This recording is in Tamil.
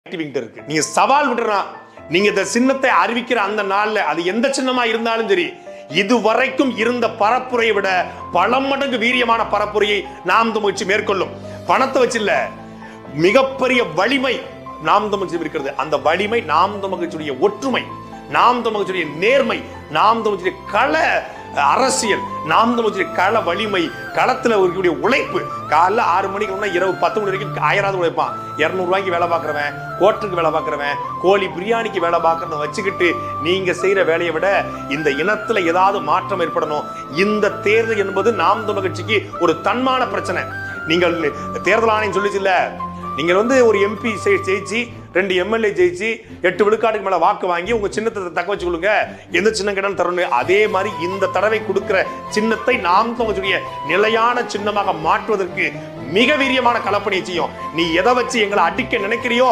இருக்கு. நீங்க சவால் விடுறா, நீங்க இந்த சின்னத்தை அறிவிக்கிற அந்த நாள்ல அது எந்த சின்னமா இருந்தாலும் சரி, இதுவரைக்கும் இருந்த பரப்புரையை விட பல மடங்கு வீரியமான பரப்புரையை நாம் தமிழ்ச்சி மேற்கொள்ளும். பணத்தை வச்சு இல்ல, மிகப்பெரிய வலிமை நாம் தமிழ்ச்சி இருக்கிறது. அந்த வலிமை நாம் தமிழ்ச்சியுடைய ஒற்றுமை, நாம் தமிழ்ச்சியுடைய நேர்மை, நாம் தமிழ்ச்சியுடைய கள அரசியல், நாம் தமிழ்ச்சியுடைய கள வலிமை, களத்துல இருக்கக்கூடிய உழைப்பு. காலைல 6 மணிக்கு முன்னா இரவு 10 மணி வரைக்கும் 1000 உழைப்பான். 200 ரூபாய்க்கு வேலை பார்க்கிறவன், கோட்டுக்கு வேலை பார்க்கிறவன், கோழி பிரியாணிக்கு வேலை பார்க்கறத வச்சுக்கிட்டு நீங்க செய்யற வேலையை விட இந்த இனத்துல ஏதாவது மாற்றம் ஏற்படணும். இந்த தேர்தல் என்பது நாம் தமிழ் கட்சிக்கு ஒரு தன்மான பிரச்சனை. நீங்கள் தேர்தல் ஆணையம் சொல்லிச்சுல்ல, நீங்க ஒரு எம்பி ஜெயிச்சு 2 எம்எல்ஏ ஜெயிச்சு 8 விழுக்காட்டுக்கு மேல வாக்கு வாங்கி உங்க சின்னத்தை தக்க வச்சுக்கொள்ளுங்க, எந்த சின்னம் கேட்டாலும் தரணும். அதே மாதிரி இந்த தடவை கொடுக்கிற சின்னத்தை நாம் தமிழுடைய நிலையான சின்னமாக மாற்றுவதற்கு மிக வீரியமான களப்பணி செய்யும். நீ எதை வச்சு எங்களை அடிக்க நினைக்கிறியோ